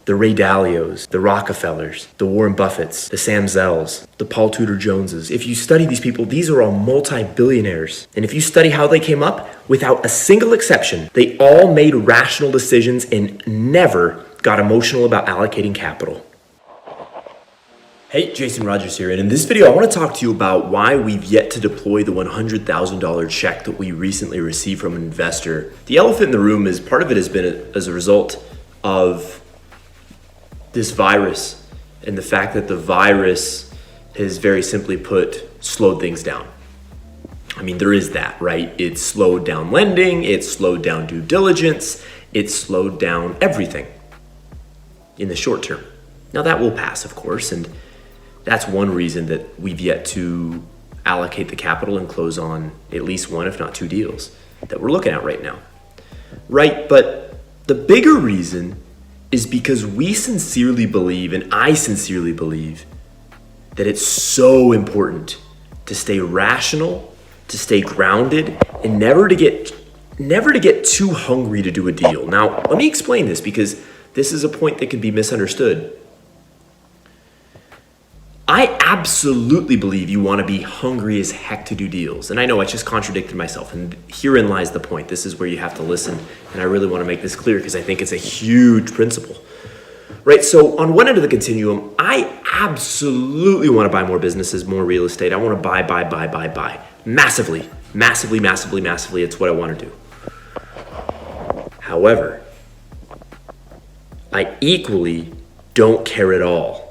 the Ray Dalios, the Rockefellers, the Warren Buffetts, the Sam Zells, the Paul Tudor Joneses. If you study these people, these are all multi-billionaires. And if you study how they came up, without a single exception, they all made rational decisions and never got emotional about allocating capital. Hey, Jason Rogers here, and in this video I want to talk to you about why we've yet to deploy the $100,000 check that we recently received from an investor. The elephant in the room is part of it has been as a result of this virus and the fact that the virus has, very simply put, slowed things down. I mean, there is that, right? It slowed down lending, it slowed down due diligence, it slowed down everything in the short term. Now that will pass, of course, and that's one reason that we've yet to allocate the capital and close on at least one, if not two deals that we're looking at right now. Right, but the bigger reason is because we sincerely believe, and I sincerely believe, that it's so important to stay rational, to stay grounded, and never to get too hungry to do a deal. Now, let me explain this because this is a point that can be misunderstood. I absolutely believe you want to be hungry as heck to do deals. And I know I just contradicted myself, and herein lies the point. This is where you have to listen, and I really want to make this clear because I think it's a huge principle. Right, so on one end of the continuum, I absolutely want to buy more businesses, more real estate. I want to buy. Massively. It's what I want to do. However, I equally don't care at all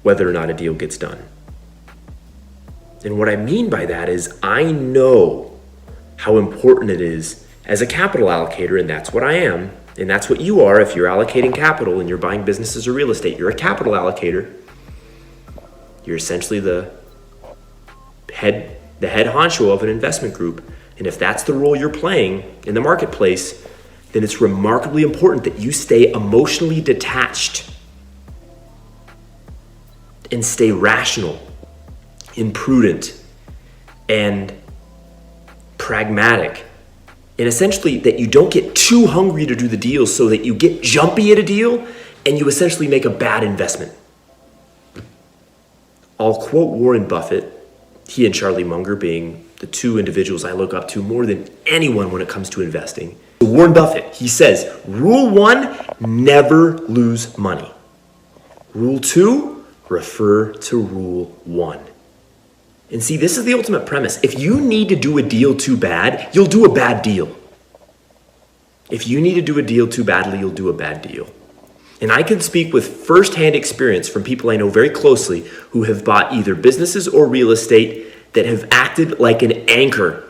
whether or not a deal gets done. And what I mean by that is I know how important it is as a capital allocator, and that's what I am, and that's what you are if you're allocating capital and you're buying businesses or real estate. You're a capital allocator. You're essentially the head honcho of an investment group. And if that's the role you're playing in the marketplace, then it's remarkably important that you stay emotionally detached and stay rational and prudent and pragmatic. And essentially that you don't get too hungry to do the deal so that you get jumpy at a deal and you essentially make a bad investment. I'll quote Warren Buffett, he and Charlie Munger being the two individuals I look up to more than anyone when it comes to investing. Warren Buffett, he says, rule 1, never lose money. Rule 2, refer to rule 1. And see, this is the ultimate premise. If you need to do a deal too bad, you'll do a bad deal. If you need to do a deal too badly, you'll do a bad deal. And I can speak with firsthand experience from people I know very closely who have bought either businesses or real estate that have acted like an anchor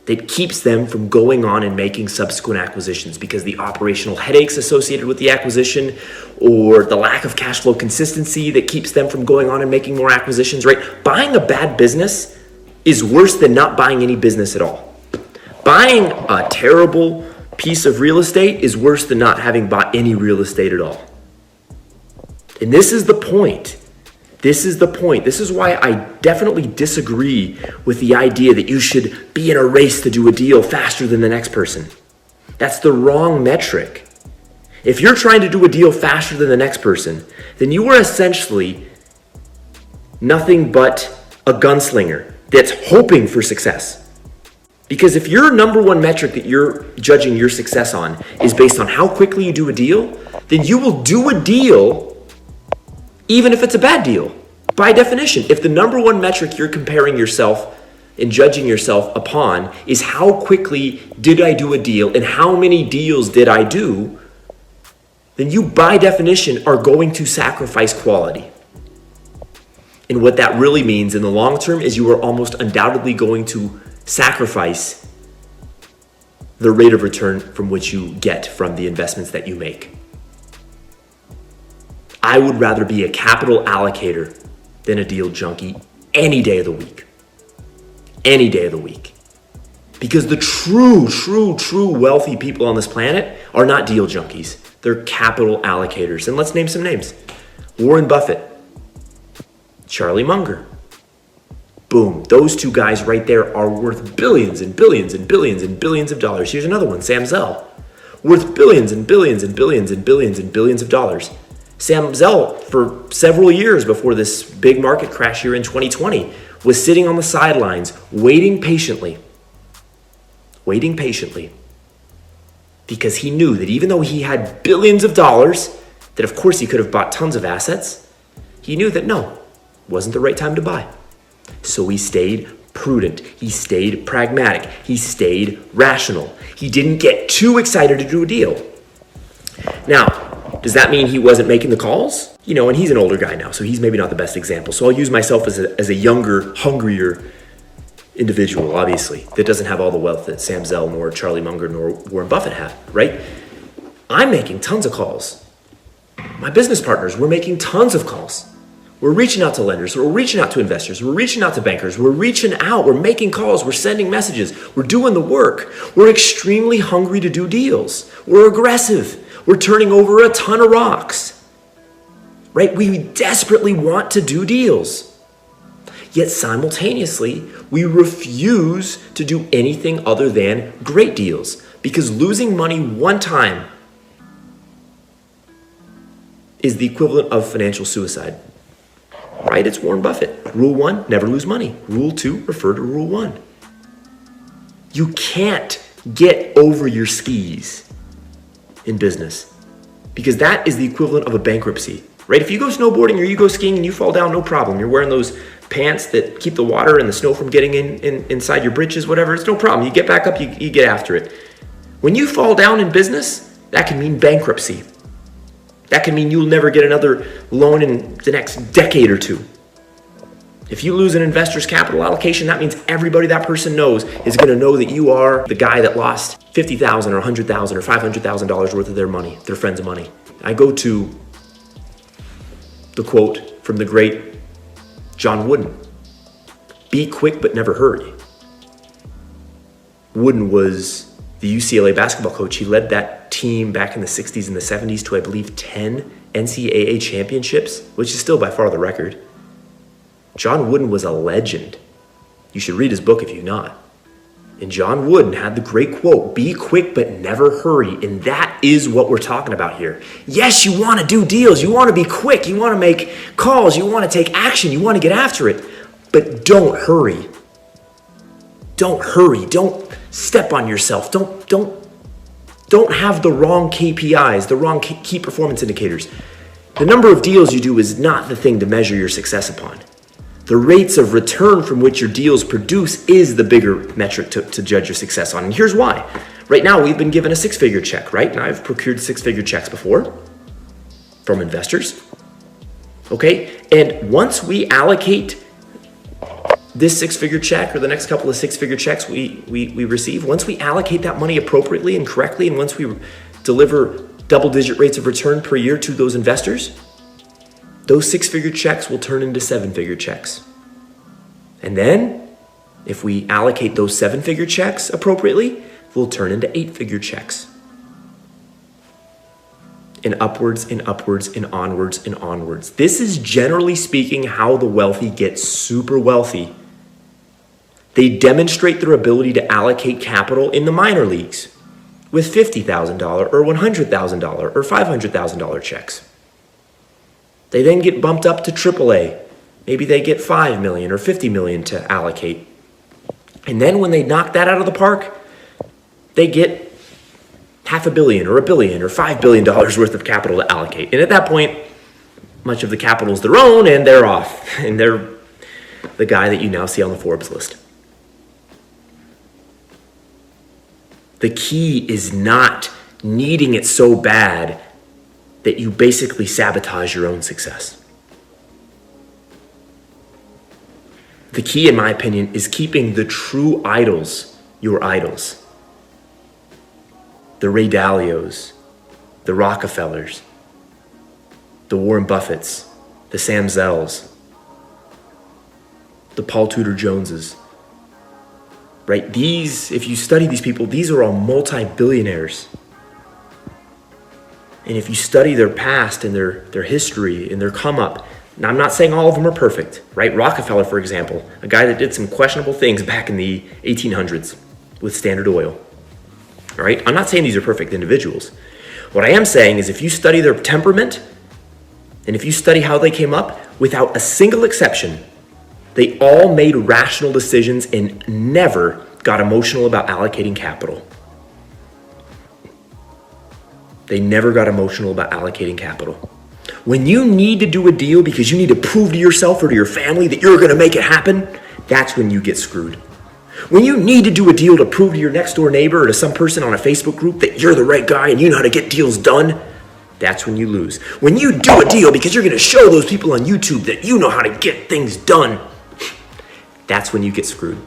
that keeps them from going on and making subsequent acquisitions because the operational headaches associated with the acquisition or the lack of cash flow consistency that keeps them from going on and making more acquisitions, right? Buying a bad business is worse than not buying any business at all. Buying a terrible piece of real estate is worse than not having bought any real estate at all. And this is the point. This is why I definitely disagree with the idea that you should be in a race to do a deal faster than the next person. That's the wrong metric. If you're trying to do a deal faster than the next person, then you are essentially nothing but a gunslinger that's hoping for success. Because if your number one metric that you're judging your success on is based on how quickly you do a deal, then you will do a deal even if it's a bad deal. By definition, if the number one metric you're comparing yourself and judging yourself upon is how quickly did I do a deal and how many deals did I do, then you by definition are going to sacrifice quality. And what that really means in the long term is you are almost undoubtedly going to sacrifice the rate of return from which you get from the investments that you make. I would rather be a capital allocator than a deal junkie any day of the week. Any day of the week. Because the true wealthy people on this planet are not deal junkies. They're capital allocators. And let's name some names. Warren Buffett, Charlie Munger. Boom. Those two guys right there are worth billions and billions and billions and billions of dollars. Here's another one, Sam Zell. worth billions and billions and billions and billions and billions of dollars. Zell, for several years before this big market crash here in 2020, was sitting on the sidelines, waiting patiently, because he knew that even though he had billions of dollars, that of course he could have bought tons of assets, he knew that no, wasn't the right time to buy. So he stayed prudent, he stayed pragmatic, he stayed rational. He didn't get too excited to do a deal. Now, does that mean he wasn't making the calls? And he's an older guy now, so he's maybe not the best example. So I'll use myself as a younger, hungrier individual, obviously, that doesn't have all the wealth that Sam Zell nor Charlie Munger nor Warren Buffett have, right? I'm making tons of calls. My business partners, we're making tons of calls. We're reaching out to lenders, we're reaching out to investors, we're reaching out to bankers, we're reaching out, we're making calls, we're sending messages, we're doing the work. We're extremely hungry to do deals. We're aggressive. We're turning over a ton of rocks, right? We desperately want to do deals. Yet simultaneously, we refuse to do anything other than great deals, because losing money one time is the equivalent of financial suicide. Right? It's Warren Buffett. Rule 1, never lose money. Rule 2, refer to Rule 1. You can't get over your skis in business, because that is the equivalent of a bankruptcy, right? If you go snowboarding or you go skiing and you fall down, no problem. You're wearing those pants that keep the water and the snow from getting inside your britches, whatever. It's no problem. You get back up, you get after it. When you fall down in business, that can mean bankruptcy. That can mean you'll never get another loan in the next decade or two. If you lose an investor's capital allocation, that means everybody that person knows is going to know that you are the guy that lost $50,000 or $100,000 or $500,000 worth of their money, their friends' money. I go to the quote from the great John Wooden: "Be quick but never hurry." Wooden was the UCLA basketball coach. He led that team back in the 60s and the 70s to, I believe, 10 NCAA championships, which is still by far the record. John Wooden was a legend. You should read his book if you've not. And John Wooden had the great quote, "Be quick but never hurry." And that is what we're talking about here. Yes, you want to do deals. You want to be quick. You want to make calls. You want to take action. You want to get after it. But don't hurry. Don't hurry. Don't step on yourself. Don't have the wrong KPIs, the wrong key performance indicators. The number of deals you do is not the thing to measure your success upon. The rates of return from which your deals produce is the bigger metric to judge your success on. And here's why. Right now, we've been given a six-figure check, right? And I've procured six-figure checks before from investors. Okay? And once we allocate this six-figure check or the next couple of six-figure checks we receive, once we allocate that money appropriately and correctly, and once we deliver double-digit rates of return per year to those investors, those six-figure checks will turn into seven-figure checks. And then, if we allocate those seven-figure checks appropriately, will turn into eight-figure checks. And upwards and upwards and onwards and onwards. This is generally speaking how the wealthy get super wealthy. They demonstrate their ability to allocate capital in the minor leagues with $50,000 or $100,000 or $500,000 checks. They then get bumped up to AAA. Maybe they get $5 million or $50 million to allocate. And then when they knock that out of the park, they get $500 million or $1 billion or $5 billion worth of capital to allocate. And at that point, much of the capital is their own and they're off. And they're the guy that you now see on the Forbes list. The key is not needing it so bad that you basically sabotage your own success. The key, in my opinion, is keeping the true idols your idols. The Ray Dalios, the Rockefellers, the Warren Buffetts, the Sam Zells, the Paul Tudor Joneses. Right? These, if you study these people, these are all multi-billionaires. And if you study their past and their history and their come up, now I'm not saying all of them are perfect, right? Rockefeller, for example, a guy that did some questionable things back in the 1800s with Standard Oil. All right? I'm not saying these are perfect individuals. What I am saying is if you study their temperament and if you study how they came up, without a single exception, they all made rational decisions and never got emotional about allocating capital. They never got emotional about allocating capital. When you need to do a deal because you need to prove to yourself or to your family that you're going to make it happen, that's when you get screwed. When you need to do a deal to prove to your next door neighbor or to some person on a Facebook group that you're the right guy and you know how to get deals done, that's when you lose. When you do a deal because you're going to show those people on YouTube that you know how to get things done, that's when you get screwed.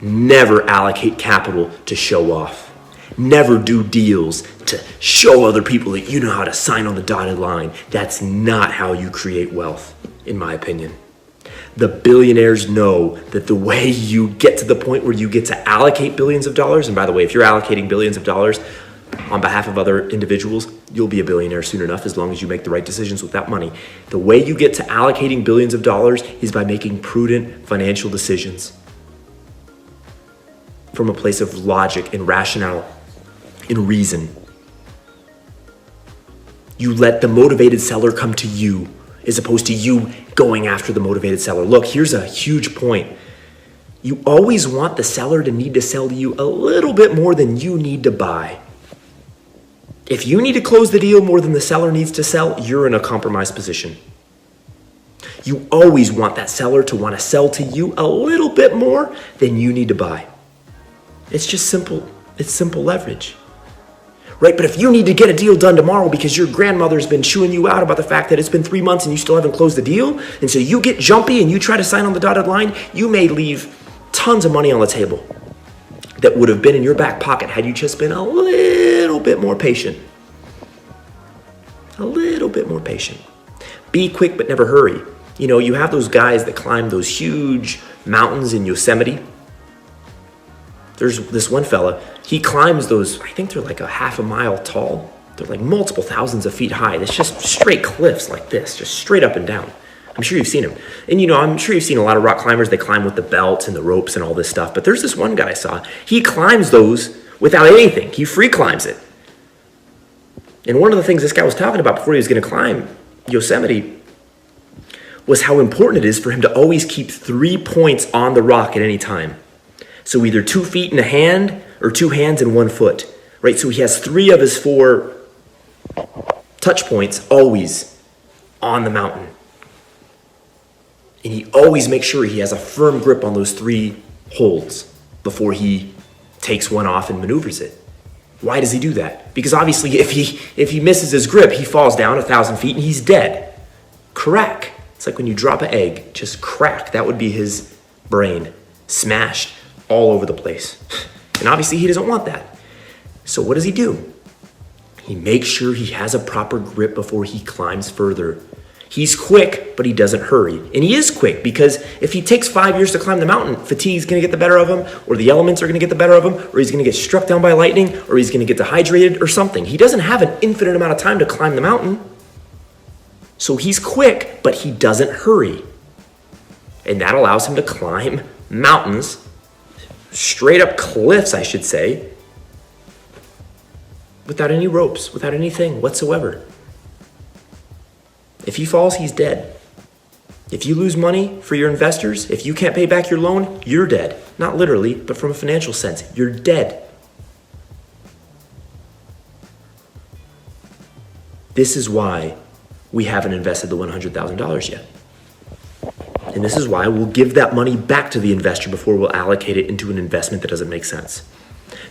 Never allocate capital to show off. Never do deals to show other people that you know how to sign on the dotted line. That's not how you create wealth, in my opinion. The billionaires know that the way you get to the point where you get to allocate billions of dollars, and by the way, if you're allocating billions of dollars on behalf of other individuals, you'll be a billionaire soon enough as long as you make the right decisions with that money. The way you get to allocating billions of dollars is by making prudent financial decisions from a place of logic and rationale and reason. You let the motivated seller come to you as opposed to you going after the motivated seller. Look, here's a huge point. You always want the seller to need to sell to you a little bit more than you need to buy. If you need to close the deal more than the seller needs to sell, you're in a compromised position. You always want that seller to want to sell to you a little bit more than you need to buy. It's just simple. It's simple leverage. Right? But if you need to get a deal done tomorrow because your grandmother's been chewing you out about the fact that it's been 3 months and you still haven't closed the deal, and so you get jumpy and you try to sign on the dotted line, you may leave tons of money on the table that would have been in your back pocket had you just been a little bit more patient. A little bit more patient. Be quick but never hurry. You know, you have those guys that climb those huge mountains in Yosemite. There's this one fella, he climbs those, I think they're like a half a mile tall. They're like multiple thousands of feet high. It's just straight cliffs like this, just straight up and down. I'm sure you've seen them. And you know, I'm sure you've seen a lot of rock climbers. They climb with the belts and the ropes and all this stuff. But there's this one guy I saw. He climbs those without anything. He free climbs it. And one of the things this guy was talking about before he was going to climb Yosemite was how important it is for him to always keep 3 points on the rock at any time. So either 2 feet and a hand or 2 hands and 1 foot, right? So he has 3 of his 4 touch points always on the mountain. And he always makes sure he has a firm grip on those 3 holds before he takes one off and maneuvers it. Why does he do that? Because obviously if he misses his grip, he falls down 1,000 feet and he's dead. Crack. It's like when you drop an egg, just crack. That would be his brain, smashed all over the place. And obviously he doesn't want that. So what does he do? He makes sure he has a proper grip before he climbs further. He's quick, but he doesn't hurry. And he is quick because if he takes 5 years to climb the mountain, fatigue's going to get the better of him, or the elements are going to get the better of him, or he's going to get struck down by lightning, or he's going to get dehydrated or something. He doesn't have an infinite amount of time to climb the mountain. So he's quick, but he doesn't hurry. And that allows him to climb mountains, straight up cliffs, I should say, without any ropes, without anything whatsoever. If he falls, he's dead. If you lose money for your investors, if you can't pay back your loan, you're dead. Not literally, but from a financial sense, you're dead. This is why we haven't invested the $100,000 yet. And this is why we'll give that money back to the investor before we'll allocate it into an investment that doesn't make sense.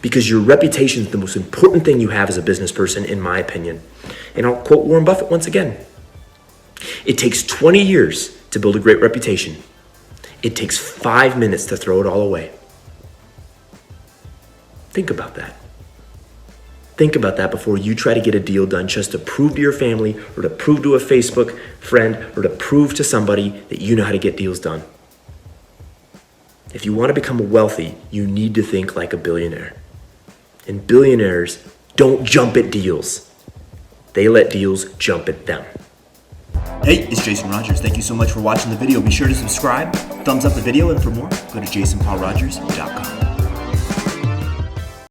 Because your reputation is the most important thing you have as a business person, in my opinion. And I'll quote Warren Buffett once again. It takes 20 years to build a great reputation. It takes 5 minutes to throw it all away. Think about that. Think about that before you try to get a deal done just to prove to your family or to prove to a Facebook friend or to prove to somebody that you know how to get deals done. If you want to become wealthy, you need to think like a billionaire. And billionaires don't jump at deals. They let deals jump at them. Hey, it's Jason Rogers. Thank you so much for watching the video. Be sure to subscribe, thumbs up the video, and for more, go to jasonpaulrogers.com.